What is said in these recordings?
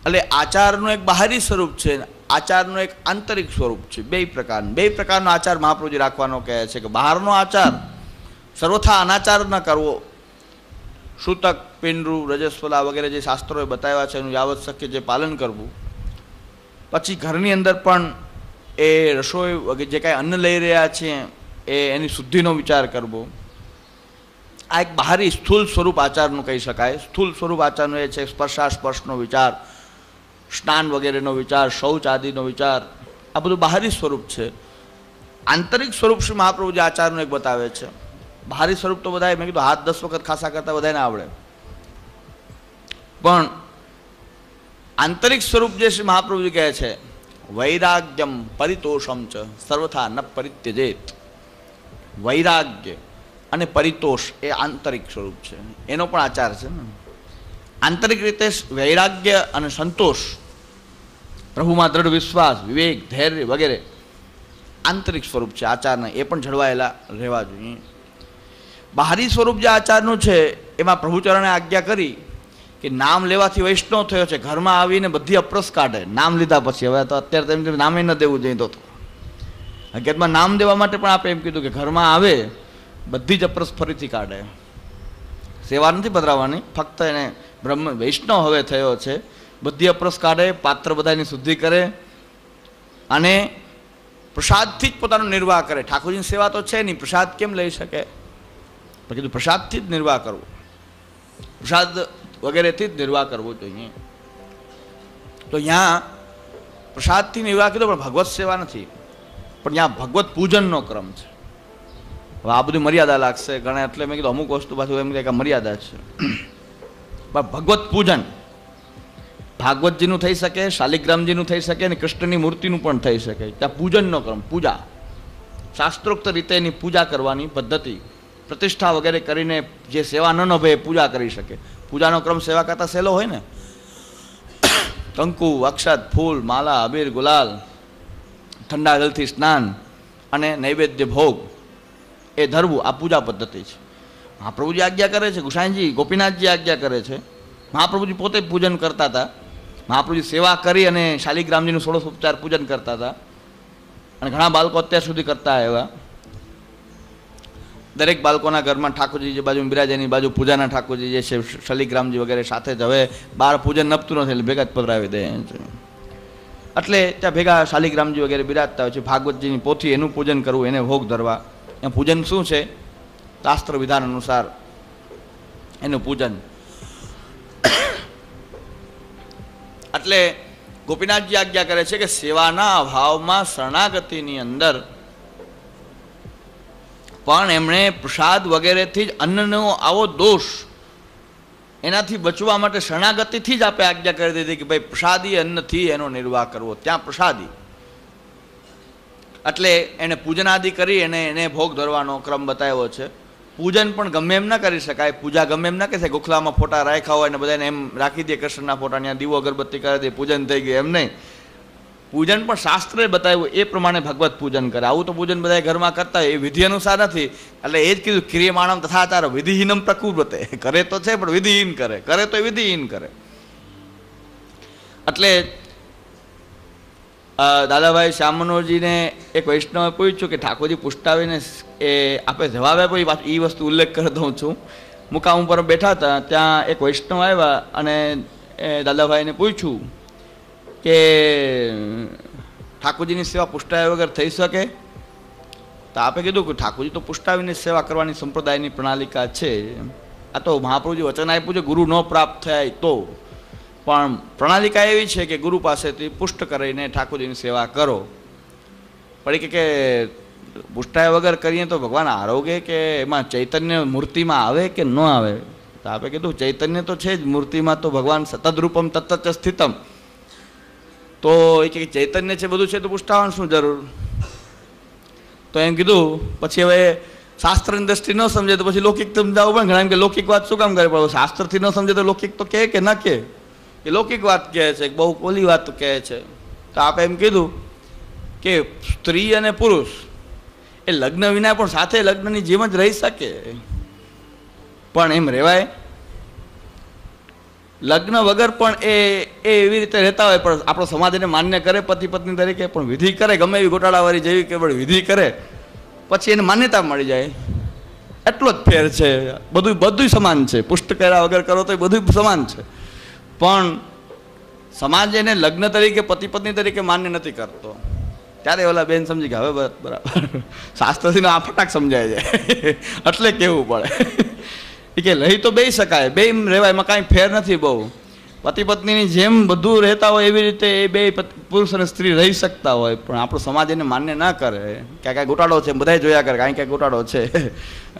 એટલે આચારનું એક બહારી સ્વરૂપ છે, આચારનું એક આંતરિક સ્વરૂપ છે. બે પ્રકારનો આચાર મહાપ્રભુજી રાખવાનો કહે છે કે બહારનો આચાર સર્વથા અનાચાર ન કરવો. સૂતક, પિંડુ, રજસ્વલા વગેરે જે શાસ્ત્રોએ બતાવ્યા છે એનું યાવત શક્ય જે પાલન કરવું. પછી ઘરની અંદર પણ એ રસોઈ વગેરે જે કાંઈ અન્ન લઈ રહ્યા છીએ એની શુદ્ધિનો વિચાર કરવો. આ એક બહારી સ્થૂલ સ્વરૂપ આચારનું કહી શકાય. સ્થૂલ સ્વરૂપ આચારનું એ છે સ્પર્શાસ્પર્શનો વિચાર, સ્નાન વગેરેનો વિચાર, શૌચ આદિનો વિચાર. આ બધું બહારી સ્વરૂપ છે. આંતરિક સ્વરૂપ શ્રી મહાપ્રભુજી આચારનું એક બતાવે છે. બહારી સ્વરૂપ તો બધાએ મેં કીધું હાથ 10 વખત ખાસા કરતા બધાને આવડે, પણ આંતરિક સ્વરૂપ જે શ્રી મહાપ્રભુજી કહે છે વૈરાગ્યમ પરિતોષમ ચ સર્વથા ન પરિત્યજેત. વૈરાગ્ય અને પરિતોષ એ આંતરિક સ્વરૂપ છે, એનો પણ આચાર છે ને. આંતરિક રીતે વૈરાગ્ય અને સંતોષ, પ્રભુમાં દ્રઢ વિશ્વાસ, વિવેક, ધૈર્ય વગેરે આંતરિક સ્વરૂપ છે આચારના, એ પણ જળવાયેલા રહેવા જોઈએ. બહારી સ્વરૂપ જે આચારનું છે એમાં પ્રભુચરણે આજ્ઞા કરી કે નામ લેવાથી વૈષ્ણવ થયો છે, ઘરમાં આવીને બધી અપ્રસ કાઢે નામ લીધા પછી. હવે તો અત્યારે તેમ નામે ન દેવું જોઈએ. તો હકીકતમાં નામ દેવા માટે પણ આપણે એમ કીધું કે ઘરમાં આવે બધી જ અપ્રસ ફરીથી કાઢે. સેવા નથી પધરાવવાની, ફક્ત એને બ્રહ્મ વૈષ્ણવ હવે થયો છે, બધી અપ્રસ કાઢે, પાત્ર બધાની શુદ્ધિ કરે અને પ્રસાદથી જ પોતાનો નિર્વાહ કરે. ઠાકોરજીની સેવા તો છે નહીં, પ્રસાદ કેમ લઈ શકે? પણ કીધું પ્રસાદથી જ નિર્વાહ કરવો, પ્રસાદ વગેરેથી જ નિર્વાહ કરવો જોઈએ. તો અહીંયા પ્રસાદથી નિર્વાહ કીધો, પણ ભગવત સેવા નથી, પણ ત્યાં ભગવત પૂજનનો ક્રમ છે. હવે આ બધી મર્યાદા લાગશે ઘણા, એટલે મેં કીધું અમુક વસ્તુ પાછું એમ કે મર્યાદા છે. પણ ભગવત પૂજન ભાગવતજીનું થઈ શકે, શાલિગ્રામજીનું થઈ શકે અને કૃષ્ણની મૂર્તિનું પણ થઈ શકે. ત્યાં પૂજનનો ક્રમ, પૂજા, શાસ્ત્રોક્ત રીતે એની પૂજા કરવાની પદ્ધતિ, પ્રતિષ્ઠા વગેરે કરીને જે સેવા ન નભે એ પૂજા કરી શકે. પૂજાનો ક્રમ સેવા કરતાં સહેલો હોય ને. કંકુ, અક્ષત, ફૂલ, માલા, અબીર, ગુલાલ, ઠંડા જલથી સ્નાન અને નૈવેદ્ય ભોગ એ ધરવું, આ પૂજા પદ્ધતિ છે. મહાપ્રભુજી આજ્ઞા કરે છે, ગુસાઈજી ગોપીનાથજી આજ્ઞા કરે છે. મહાપ્રભુજી પોતે પૂજન કરતા હતા. મહાપ્રભુજી સેવા કરી અને શાલિગ્રામજીનું ષોડશોપચાર પૂજન કરતા હતા અને ઘણા બાળકો અત્યાર સુધી કરતા આવ્યા. દરેક બાળકોના ઘરમાં ઠાકોરજી જે બાજુ બિરાજે એની બાજુ પૂજાના ઠાકોરજી જે છે શાલિગ્રામજી વગેરે સાથે જ. હવે બહાર પૂજન નપતું નથી એટલે ભેગા જ પધરાવી દે છે. એટલે ત્યાં ભેગા શાલિગ્રામજી વગેરે બિરાજતા હોય છે. ભાગવતજીની પોથી એનું પૂજન કરવું, એને ભોગ ધરવા. એમ પૂજન શું છે? શાસ્ત્ર વિધાન અનુસાર એનું પૂજન. એટલે ગોપીનાથજી આજ્ઞા કરે છે કે સેવાના અભાવમાં શરણાગતિની અંદર પણ એમણે પ્રસાદ વગેરેથી જ અન્નનો આવો દોષ, એનાથી બચવા માટે શરણાગતિથી જ આપણે આજ્ઞા કરી દીધી કે ભાઈ પ્રસાદી અન્નથી એનો નિર્વાહ કરવો. ત્યાં પ્રસાદી એટલે એને પૂજનાદિ કરી એને ભોગ ધરવાનો ક્રમ બતાવ્યો છે. પૂજન પણ ગમે એમ ના કરી શકાય. પૂજા ગમે એમ ના કહી શકાય. ગોખલામાં ફોટા રાખ્યા હોય ને બધાને એમ રાખી દે કૃષ્ણના ફોટા, ત્યાં દીવો અગરબત્તી કરી દે, પૂજન થઈ ગયું, એમ નહીં. પૂજન પણ શાસ્ત્રે બતાવ્યું એ પ્રમાણે ભગવત પૂજન કરે. આવું તો પૂજન બધા ઘરમાં કરતા હોય, એ વિધિ અનુસાર નથી. એટલે એ જ કીધું ક્રિયમાણમ તથાચાર વિધિહીનમ પ્રકુર્વતે. કરે તો છે પણ વિધિહીન કરે, કરે તો વિધિહીન કરે. એટલે દાદાભાઈ શ્યામનોરજીને એક વૈષ્ણવે પૂછ્યું કે ઠાકોરજી પુષ્ટાવીને એ આપે જવાબ આપ્યો. એ વસ્તુ ઉલ્લેખ કરી દઉં છું. મુકામ ઉપર બેઠા હતા, ત્યાં એક વૈષ્ણવ આવ્યા અને દાદાભાઈને પૂછ્યું કે ઠાકોરજીની સેવા પુષ્ટાવ્યા વગર થઈ શકે? તો આપે કીધું કે ઠાકોરજી તો પુષ્ટાવીને સેવા કરવાની સંપ્રદાયની પ્રણાલિકા છે. આ તો મહાપ્રભુજી વચન આપ્યું છે ગુરુ ન પ્રાપ્ત થાય તો, પણ પ્રણાલિકા એવી છે કે ગુરુ પાસેથી પુષ્ટ કરીને ઠાકોરજીની સેવા કરો. પણ કે પુષ્ટાવ્યા વગર કરીએ તો ભગવાન આરોગે કે એમાં ચૈતન્ય મૂર્તિમાં આવે કે ન આવે? તો આપે કીધું ચૈતન્ય તો છે જ મૂર્તિમાં, તો ભગવાન સતદરૂપમ તત્ત સ્થિતમ. તો એ કે ચૈતન્ય છે બધું છે તો પુષ્ટાવાની શું જરૂર? તો એમ કીધું. પછી હવે શાસ્ત્રની દ્રષ્ટિ ન સમજે તો પછી લૌકિક સમજાવવું પણ ઘણા એમ કે લૌકિક વાત શું કામ કરે? પણ શાસ્ત્રથી ન સમજે તો લૌકિક તો કે ના કે એ લૌકિક વાત કહે છે, બહુ ઓલી વાત કહે છે. તો આપણે એમ કીધું કે સ્ત્રી અને પુરુષ એ લગ્ન વિના પણ સાથે લગ્નની જેમ જ રહી શકે, પણ એમ રહેવાય? લગ્ન વગર પણ એ એવી રીતે રહેતા હોય, પણ આપણો સમાજ એને માન્ય કરે પતિ પત્ની તરીકે, પણ વિધિ કરે ગમે એવી ગોટાળાવાળી જેવી કે વિધિ કરે પછી એને માન્યતા મળી જાય, એટલો જ ફેર છે. બધું સમાન છે, પુષ્ટ કર્યા વગર કરો તો બધું સમાન છે, પણ સમાજ એને લગ્ન તરીકે પતિ પત્ની તરીકે માન્ય નથી કરતો. ત્યારે ઓલા બેન સમજી ગયા હવે બરાબર શાસ્ત્રથી આ ફટાક સમજાય જાય એટલે કેવું પડે એ કે લઈ તો બે શકાય, બે રહેવાય, એમાં કાંઈ ફેર નથી. બહુ પતિ પત્નીની જેમ બધું રહેતા હોય એવી રીતે એ બે પુરુષ અને સ્ત્રી રહી શકતા હોય, પણ આપણો સમાજ એને માન્ય ના કરે. ક્યાંક કાંઈ ગોટાળો છે, બધા જોયા કરે કાંઈ ક્યાંક ગોટાળો છે,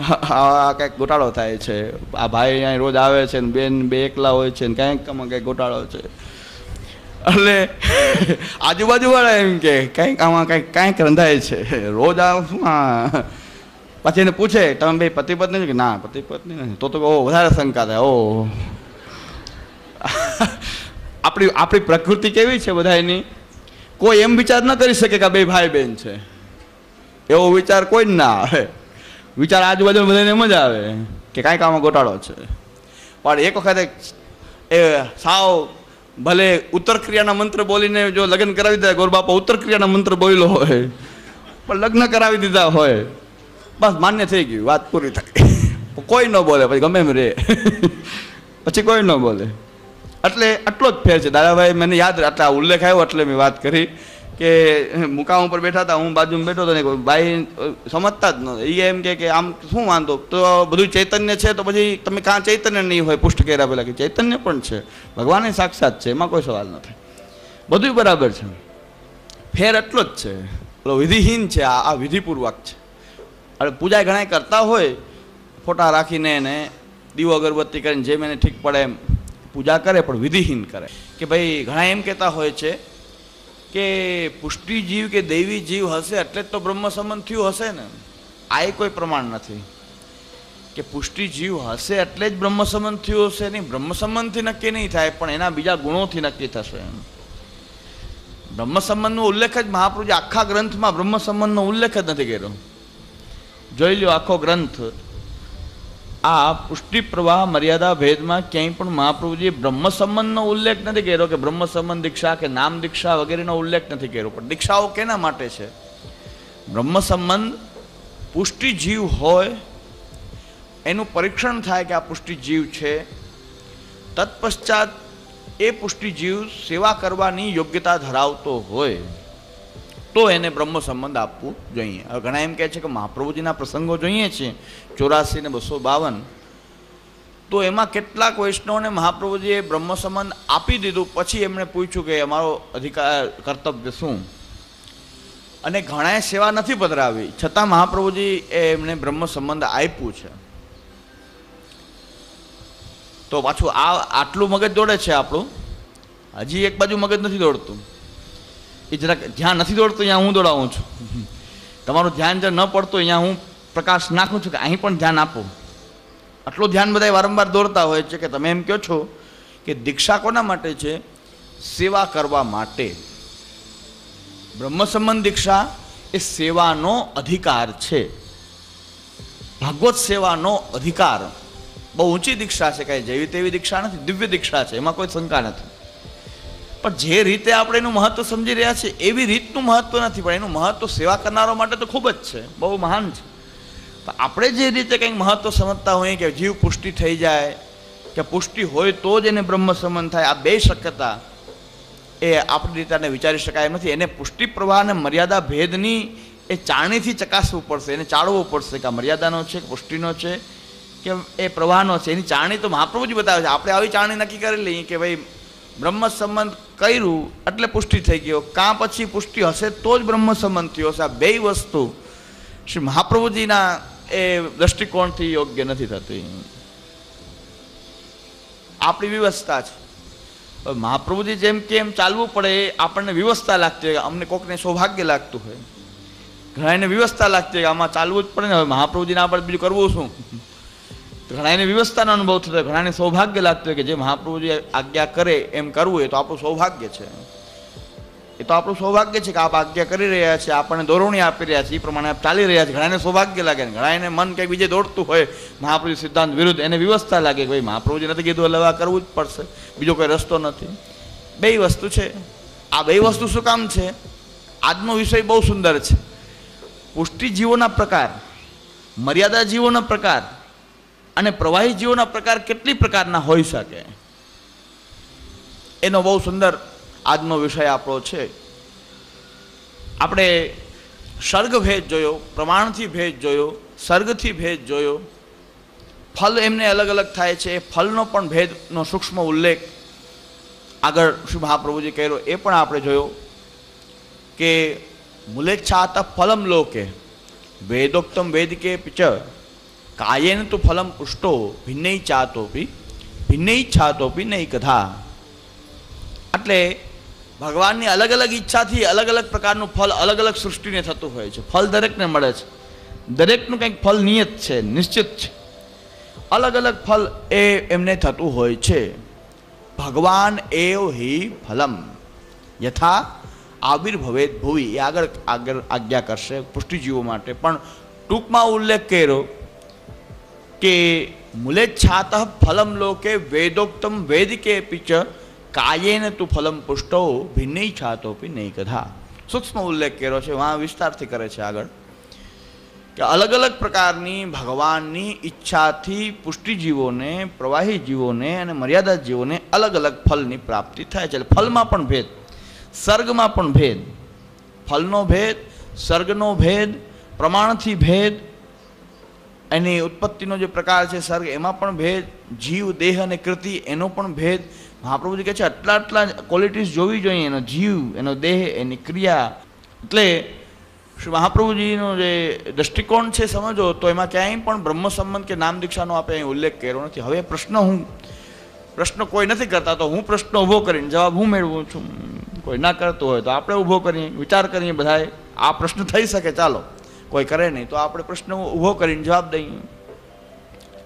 આ કાંઈક ગોટાળો થાય છે, આ ભાઈ અહીં રોજ આવે છે ને બેન બે એકલા હોય છે ને કાંઈક કાંઈક ગોટાળો છે. એટલે આજુબાજુ વાળા એમ કે કંઈક આમાં કાંઈક રંધાય છે રોજ શું. પછી એને પૂછે તમે બે પતિ પત્ની કે ના પતિ પત્ની નથી, તો વધારે શંકા થાય. ઓ આપણી પ્રકૃતિ કેવી છે બધા એની, કોઈ એમ વિચાર ન કરી શકે કે બે ભાઈ બહેન છે, એવો વિચાર કોઈ જ ના આવે. વિચાર આજુબાજુ બધાને મજા આવે કે કાંઈક આમાં ગોટાળો છે. પણ એક વખતે એ સાવ ભલે ઉત્તર ક્રિયાના મંત્ર બોલીને જો લગ્ન કરાવી દીધા, ગોરબાપા ઉત્તર ક્રિયાના મંત્ર બોલેલો હોય પણ લગ્ન કરાવી દીધા હોય, બસ માન્ય થઈ ગયું, વાત પૂરી થઈ. કોઈ ન બોલે પછી ગમે એમ રે પછી કોઈ ન બોલે. એટલે આટલો જ ફેર છે દાદાભાઈ. મને યાદ એટલે આ ઉલ્લેખ આવ્યો એટલે મેં વાત કરી કે મુકામ ઉપર બેઠા હતા, હું બાજુમાં બેઠો હતો ને ભાઈ સમજતા જ નથી. એ એમ કે આમ શું વાંધો, તો બધું ચૈતન્ય છે તો પછી તમે કાં ચૈતન્ય નહીં હોય પુષ્ટ કર્યા પહેલાં કે ચૈતન્ય પણ છે, ભગવાન સાક્ષાત છે, એમાં કોઈ સવાલ નથી, બધું બરાબર છે. ફેર એટલો જ છે, પેલો વિધિહીન છે, આ વિધિપૂર્વક છે. હવે પૂજા ઘણા કરતા હોય ફોટા રાખીને એને દીવો અગરબત્તી કરીને જેમ એને ઠીક પડે એમ પૂજા કરે, પણ વિધિહીન કરે. કે ભાઈ ઘણા એમ કહેતા હોય છે કે પુષ્ટિ જીવ કે દૈવી જીવ હશે એટલે જ તો બ્રહ્મ સંબંધ થયું હશે ને. આ કોઈ પ્રમાણ નથી કે પુષ્ટિ જીવ હશે એટલે જ બ્રહ્મ સંબંધ થયું હશે. નહીં, બ્રહ્મ સંબંધથી નક્કી નહીં થાય, પણ એના બીજા ગુણોથી નક્કી થશે. બ્રહ્મ સંબંધનો ઉલ્લેખ જ મહાપ્રભુજી આખા ગ્રંથમાં બ્રહ્મ સંબંધનો ઉલ્લેખ જ નથી કર્યો. જોઈ લો આખો ગ્રંથ, આ પુષ્ટિ પ્રવાહ મર્યાદા ભેદમાં ક્યાંય પણ મહાપ્રભુજીએ બ્રહ્મ સંબંધનો ઉલ્લેખ નથી કર્યો કે બ્રહ્મ સંબંધ દીક્ષા કે નામ દીક્ષા વગેરેનો ઉલ્લેખ નથી કર્યો. પણ દીક્ષાઓ કેના માટે છે? બ્રહ્મ સંબંધ પુષ્ટિ જીવ હોય એનું પરીક્ષણ થાય કે આ પુષ્ટિ જીવ છે, તત્પશ્ચાત એ પુષ્ટિ જીવ સેવા કરવાની યોગ્યતા ધરાવતો હોય તો એને બ્રહ્મ સંબંધ આપવું જોઈએ. હવે ઘણા એમ કહે છે કે મહાપ્રભુજીના પ્રસંગો જોઈએ છે 84 ને 252, તો એમાં કેટલાક વૈષ્ણવને મહાપ્રભુજીએ બ્રહ્મ સંબંધ આપી દીધું, પછી એમણે પૂછ્યું કે અમારો અધિકાર કર્તવ્ય શું, અને ઘણાએ સેવા નથી પધરાવી છતાં મહાપ્રભુજી એમણે બ્રહ્મ સંબંધ આપ્યું છે. તો પાછું આટલું મગજ દોડે છે આપણું, હજી એક બાજુ મગજ નથી દોડતું. એ જરાક જ્યાં નથી દોડતું ત્યાં હું દોડાવું છું. તમારું ધ્યાન જ્યાં ન પડતું અહીંયા હું પ્રકાશ નાખું છું કે અહીં પણ ધ્યાન આપો. આટલું ધ્યાન બધા વારંવાર દોડતા હોય છે કે તમે એમ કહો છો કે દીક્ષા કોના માટે છે? સેવા કરવા માટે. બ્રહ્મ સંબંધ દીક્ષા એ સેવાનો અધિકાર છે, ભાગવત સેવાનો અધિકાર. બહુ ઊંચી દીક્ષા છે, કાંઈ જેવી તેવી દીક્ષા નથી, દિવ્ય દીક્ષા છે, એમાં કોઈ શંકા નથી. પણ જે રીતે આપણે એનું મહત્વ સમજી રહ્યા છીએ એવી રીતનું મહત્વ નથી, પણ એનું મહત્વ સેવા કરનારો માટે તો ખૂબ જ છે, બહુ મહાન છે. પણ આપણે જે રીતે કંઈક મહત્વ સમજતા હોઈએ કે જીવ પુષ્ટિ થઈ જાય કે પુષ્ટિ હોય તો જ એને બ્રહ્મ સંબંધ થાય, આ બે શક્યતા એ આપણી રીતે આને વિચારી શકાય એમ નથી. એને પુષ્ટિ પ્રવાહ અને મર્યાદા ભેદની એ ચાળણીથી ચકાસવું પડશે, એને ચાળવું પડશે કે આ મર્યાદાનો છે કે પુષ્ટિનો છે કે એ પ્રવાહનો છે. એની ચાળણી તો મહાપ્રભુજી બતાવે છે. આપણે આવી ચાળણી નક્કી કરી લઈએ કે ભાઈ બ્રહ્મ સંબંધ કર્યું એટલે પુષ્ટિ થઈ ગયો, કાં પછી પુષ્ટિ હશે તો જ બ્રહ્મ સંબંધ થયો હશે. આ બે વસ્તુ શ્રી મહાપ્રભુજીના એ દ્રષ્ટિકોણથી યોગ્ય નથી થતી. આપણી વ્યવસ્થા છે. મહાપ્રભુજી જેમ કે એમ ચાલવું પડે એ આપણને વ્યવસ્થા લાગતી હોય, અમને કોકને સૌભાગ્ય લાગતું હોય, ઘણા એને વ્યવસ્થા લાગતી હોય કે આમાં ચાલવું જ પડે ને, હવે મહાપ્રભુજીના આપણે બીજું કરવું શું. ઘણા એને વ્યવસ્થાનો અનુભવ થતો હોય, ઘણાને સૌભાગ્ય લાગતું હોય કે જે મહાપ્રભુજી આજ્ઞા કરે એમ કરવું એ તો આપણું સૌભાગ્ય છે. એ તો આપણું સૌભાગ્ય છે કે આપ આજ્ઞા કરી રહ્યા છે, આપણને દોરવણી આપી રહ્યા છે, એ પ્રમાણે આપ ચાલી રહ્યા છે. ઘણાને સૌભાગ્ય લાગે, ને ઘણાને મન કંઈક બીજે દોડતું હોય, મહાપ્રભુ સિદ્ધાંત વિરુદ્ધ, એને વ્યવસ્થા લાગે કે ભાઈ મહાપ્રભુજી નથી કીધું એટલે આ કરવું જ પડશે, બીજો કોઈ રસ્તો નથી. બે વસ્તુ છે. આ બે વસ્તુ શું કામ છે? આજનો વિષય બહુ સુંદર છે. પુષ્ટિ જીવોના પ્રકાર, મર્યાદા જીવોના પ્રકાર અને પ્રવાહી જીવોના પ્રકાર કેટલી પ્રકારના હોઈ શકે, એનો બહુ સુંદર આજનો વિષય આપણો છે. આપણે સર્ગ ભેદ જોયો, પ્રમાણથી ભેદ જોયો, સર્ગથી ભેદ જોયો, ફલ એમને અલગ અલગ થાય છે, એ ફલનો પણ ભેદનો સૂક્ષ્મ ઉલ્લેખ આગળ શ્રી મહાપ્રભુજી કર્યો, એ પણ આપણે જોયો કે મુલેચ્છાત ફલમ લોકે વેદોક્તમ વેદિકે પિચ કાયેન તો ફલમ પુષ્ટો ભિન્નૈચ્છાતોપી નૈ કથા. એટલે ભગવાનની અલગ અલગ ઈચ્છાથી અલગ અલગ પ્રકારનું ફલ અલગ અલગ સૃષ્ટિને થતું હોય છે. ફલ દરેકને મળે છે, દરેકનું કંઈક ફલ નિયત છે, નિશ્ચિત છે. અલગ અલગ ફલ એ એમને થતું હોય છે. ભગવાન એવ હિ ફલમ યથા આવિર્ભવેત ભુવિ, એ આગળ આજ્ઞા કરશે પુષ્ટિજીવો માટે. પણ ટૂંકમાં ઉલ્લેખ કર્યો કે મુલેચ્છાત ફલમ લોકે વેદોક્તમ વેદિકે પિચ કાયેન તું ફલમ પુષ્ટો ભિન્નૈચ્છાતોપી નૈ કથા. સૂક્ષ્મ ઉલ્લેખ કર્યો છે, વहाँ વિસ્તારથી કરે છે આગળ કે અલગ અલગ પ્રકારની ભગવાનની ઈચ્છાથી પુષ્ટિજીવોને, પ્રવાહી જીવોને અને મર્યાદા જીવોને અલગ અલગ ફલની પ્રાપ્તિ થાય છે. એટલે ફલમાં પણ ભેદ, સર્ગમાં પણ ભેદ, ફલનો ભેદ, સર્ગનો ભેદ, પ્રમાણથી ભેદ, એની ઉત્પત્તિનો જે પ્રકાર છે સર્ગ, એમાં પણ ભેદ, જીવ, દેહ અને કૃતિ, એનો પણ ભેદ. મહાપ્રભુજી કહે છે આટલા આટલા ક્વોલિટીઝ જોવી જોઈએ, એનો જીવ, એનો દેહ, એની ક્રિયા. એટલે શ્રી મહાપ્રભુજીનો જે દૃષ્ટિકોણ છે સમજો તો એમાં ક્યાંય પણ બ્રહ્મ સંબંધ કે નામ દીક્ષાનો આપણે અહીં ઉલ્લેખ કર્યો નથી. હવે પ્રશ્ન કોઈ નથી કરતા તો હું પ્રશ્ન ઊભો કરીને જવાબ હું મેળવું છું. કોઈ ના કરતું હોય તો આપણે ઊભો કરીએ, વિચાર કરીએ બધાએ. આ પ્રશ્ન થઈ શકે, ચાલો કોઈ કરે નહીં તો આપણે પ્રશ્ન ઊભો કરીને જવાબ દઈએ.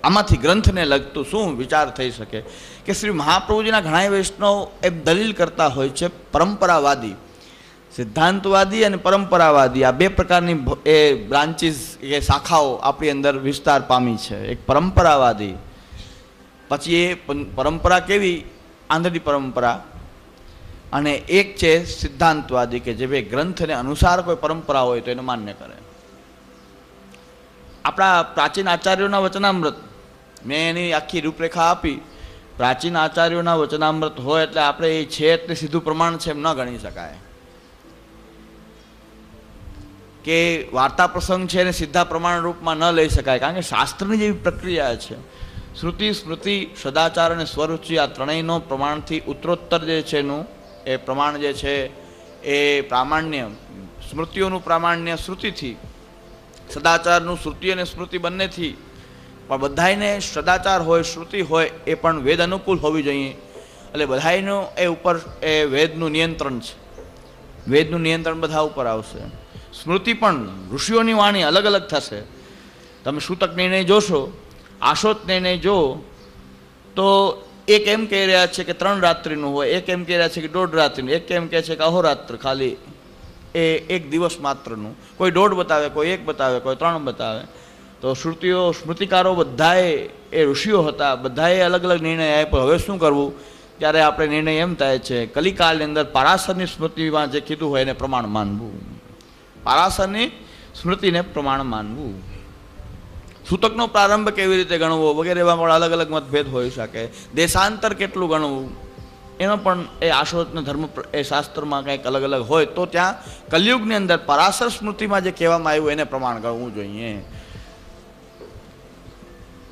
આમાંથી ગ્રંથને લગતું શું વિચાર થઈ શકે કે શ્રી મહાપ્રભુજીના ઘણા વૈષ્ણવ એ દલીલ કરતા હોય છે પરંપરાવાદી, સિદ્ધાંતવાદી અને પરંપરાવાદી, આ બે પ્રકારની એ બ્રાન્ચીસ કે શાખાઓ આપણી અંદર વિસ્તાર પામી છે. એક પરંપરાવાદી, પછી એ પરંપરા કેવી આંધળી પરંપરા, અને એક છે સિદ્ધાંતવાદી કે જે બે ગ્રંથને અનુસાર કોઈ પરંપરા હોય તો એને માન્ય કરે. આપણા પ્રાચીન આચાર્યોના વચનામૃત, મેં એની આખી રૂપરેખા આપી. પ્રાચીન આચાર્યોના વચનામૃત હોય એટલે આપણે એ છે એટલે સીધું પ્રમાણ છે એમ ન ગણી શકાય કે વાર્તા પ્રસંગ છે એને સીધા પ્રમાણ રૂપમાં ન લઈ શકાય. કારણ કે શાસ્ત્રની જેવી પ્રક્રિયા છે. શ્રુતિ, સ્મૃતિ, સદાચાર અને સ્વરુચિ, આ ત્રણેયનો પ્રમાણથી ઉત્તરોત્તર જે છે એનું એ પ્રમાણ જે છે એ પ્રામાણ્ય, સ્મૃતિઓનું પ્રામાણ્ય શ્રુતિથી, સદાચારનું શ્રુતિ અને સ્મૃતિ બંનેથી. પણ બધાને સદાચાર હોય, શ્રુતિ હોય એ પણ વેદ અનુકૂળ હોવી જોઈએ. એટલે બધાનું એ ઉપર એ વેદનું નિયંત્રણ છે. વેદનું નિયંત્રણ બધા ઉપર આવશે. સ્મૃતિ પણ ઋષિઓની વાણી અલગ અલગ થશે. તમે સૂતક નિર્ણય જોશો, આશોત નિર્ણય જો તો એક એમ કહી રહ્યા છે કે 3 રાત્રિનું હોય, એક એમ કહી રહ્યા છે કે 1.5 રાત્રિનું, એક એમ કહે છે કે અહોરાત્ર ખાલી એ 1 દિવસ માત્રનું. કોઈ 1.5 બતાવે, કોઈ 1 બતાવે, કોઈ 3 બતાવે. તો શ્રુતિઓ, સ્મૃતિકારો બધાએ એ ઋષિઓ હતા, બધાએ અલગ અલગ નિર્ણય આપ્યો. હવે શું કરવું? ત્યારે આપણે નિર્ણય એમ થાય છે કલિકાલની અંદર પારાશરની સ્મૃતિમાં જે કીધું હોય એને પ્રમાણ માનવું, પારાશરની સ્મૃતિને પ્રમાણ માનવું. સૂતકનો પ્રારંભ કેવી રીતે ગણવો વગેરે એવા પણ અલગ અલગ મતભેદ હોઈ શકે. દેશાંતર કેટલું ગણવું એનો પણ એ આશોતના ધર્મ એ શાસ્ત્રમાં કંઈક અલગ અલગ હોય તો ત્યાં કલિયુગની અંદર પરાશર સ્મૃતિમાં જે કહેવામાં આવ્યું એને પ્રમાણ ગણવું જોઈએ.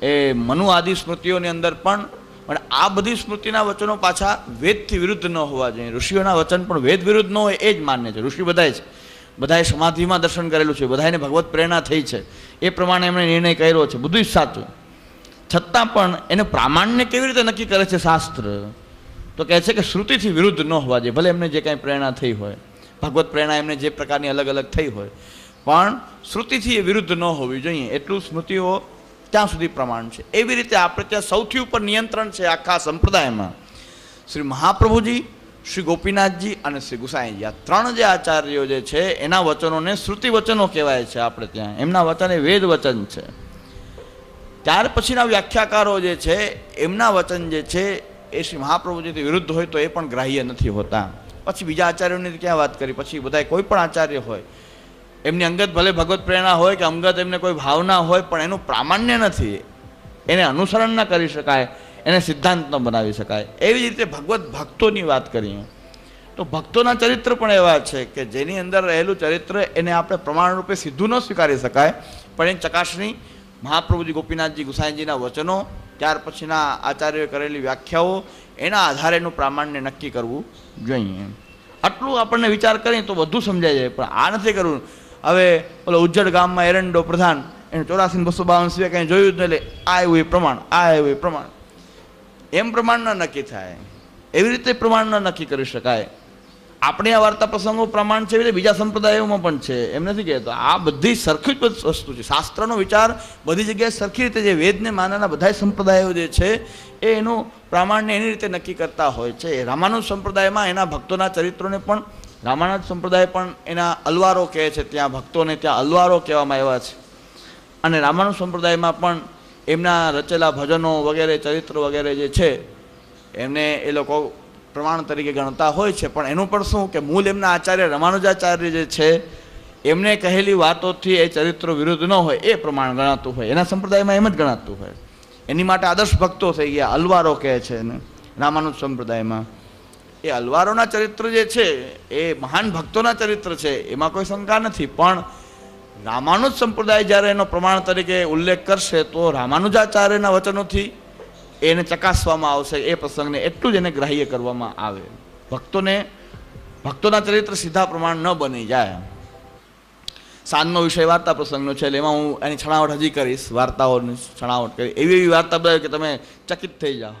એ મનુ આદિ સ્મૃતિઓની અંદર પણ આ બધી સ્મૃતિના વચનો પાછા વેદથી વિરુદ્ધ ન હોવા જોઈએ. ઋષિઓના વચન પણ વેદ વિરુદ્ધ ન હોય એ જ માન્ય છે. ઋષિ બધાએ છે, બધાએ સમાધિમાં દર્શન કરેલું છે, બધાને ભગવત પ્રેરણા થઈ છે, એ પ્રમાણે એમણે નિર્ણય કર્યો છે, બધું જ સાચું. છતાં પણ એને પ્રામાણ્ય કેવી રીતે નક્કી કરે છે શાસ્ત્ર? તો કહે છે કે શ્રુતિથી વિરુદ્ધ ન હોવા જોઈએ. ભલે એમને જે કાંઈ પ્રેરણા થઈ હોય, ભગવત પ્રેરણા એમને જે પ્રકારની અલગ અલગ થઈ હોય, પણ શ્રુતિથી એ વિરુદ્ધ ન હોવી જોઈએ. એટલું સ્મૃતિઓ ત્યાં સુધી પ્રમાણ છે. એવી રીતે આપણે ત્યાં સૌથી ઉપર નિયંત્રણ છે આખા સંપ્રદાયમાં. શ્રી મહાપ્રભુજી શ્રી ગોપીનાથજી અને શ્રી ગુસાઈજી, આ ત્રણ જે આચાર્યો જે છે એના વચનોને શ્રુતિ વચનો કહેવાય છે આપણે ત્યાં. એમના વચન એ વેદ વચન છે. ત્યાર પછીના વ્યાખ્યાકારો જે છે એમના વચન જે છે એ શ્રી મહાપ્રભુજીથી વિરુદ્ધ હોય તો એ પણ ગ્રાહ્ય નથી હોતા. પછી બીજા આચાર્યોની ક્યાં વાત કરી, પછી બધા કોઈ પણ આચાર્ય હોય એમની અંગત ભલે ભગવત પ્રેરણા હોય કે અંગત એમને કોઈ ભાવના હોય, પણ એનું પ્રામાણ્ય નથી, એને અનુસરણ ન કરી શકાય, એને સિદ્ધાંત ન બનાવી શકાય. એવી જ રીતે ભગવત ભક્તોની વાત કરીએ તો ભક્તોના ચરિત્ર પણ એવા છે કે જેની અંદર રહેલું ચરિત્ર એને આપણે પ્રમાણરૂપે સીધું ન સ્વીકારી શકાય, પણ એની ચકાસણી મહાપ્રભુજી ગોપીનાથજી ગુસાઈજીના વચનો, ત્યાર પછીના આચાર્યોએ કરેલી વ્યાખ્યાઓ, એના આધારે એનું પ્રામાણ્ય નક્કી કરવું જોઈએ. આટલું આપણને વિચાર કરીએ તો બધું સમજાઈ જાય, પણ આ નથી કરવું. હવે ઓલો ઉજ્જડ ગામમાં એરંડો પ્રધાન એને 84,252 સિવાય કંઈ જોયું જ નહીં, એટલે આ એવું એ પ્રમાણ, આ એવું એ પ્રમાણ, એમ પ્રમાણ ન નક્કી થાય. એવી રીતે પ્રમાણ ન નક્કી કરી શકાય. આપણે આ વાર્તા પ્રસંગો પ્રમાણ છે એટલે બીજા સંપ્રદાયોમાં પણ છે, એમ નથી કહેતો. આ બધી સરખી જ વસ્તુ છે. શાસ્ત્રનો વિચાર બધી જગ્યાએ સરખી રીતે, જે વેદને માનવાના બધા સંપ્રદાયો જે છે એ એનું પ્રામાણ્ય એની રીતે નક્કી કરતા હોય છે. રામાનુજ સંપ્રદાયમાં એના ભક્તોના ચરિત્રોને પણ, રામાનુજ સંપ્રદાય પણ એના અલવારો કહે છે, ત્યાં ભક્તોને ત્યાં અલવારો કહેવામાં આવ્યા છે. અને રામાનુજ સંપ્રદાયમાં પણ એમના રચેલા ભજનો વગેરે, ચરિત્ર વગેરે જે છે એમને એ લોકો પ્રમાણ તરીકે ગણતા હોય છે. પણ એનું પણ શું કે મૂળ એમના આચાર્ય રામાનુજાચાર્ય જે છે એમને કહેલી વાતોથી એ ચરિત્રો વિરુદ્ધ ન હોય એ પ્રમાણ ગણાતું હોય. એના સંપ્રદાયમાં એમ જ ગણાતું હોય. એની માટે આદર્શ ભક્તો થઈ ગયા, અલવારો કહે છે એને રામાનુજ સંપ્રદાયમાં. એ અલવારોના ચરિત્ર જે છે એ મહાન ભક્તોના ચરિત્ર છે, એમાં કોઈ શંકા નથી. પણ રામાનુજ સંપ્રદાય જ્યારે એનો પ્રમાણ તરીકે ઉલ્લેખ કરશે તો રામાનુજાચાર્યના વચનોથી એને ચકાસવામાં આવશે, એ પ્રસંગને એટલું જ એને ગ્રાહ્ય કરવામાં આવે. ભક્તોના ચરિત્ર સીધા પ્રમાણ ન બની જાય. સાંજનો વિષય વાર્તા પ્રસંગનો છે, એટલે એમાં હું એની છણાવટ હજી કરીશ, વાર્તાઓની છણાવટ કરી. એવી વાર્તા કે તમે ચકિત થઈ જાઓ.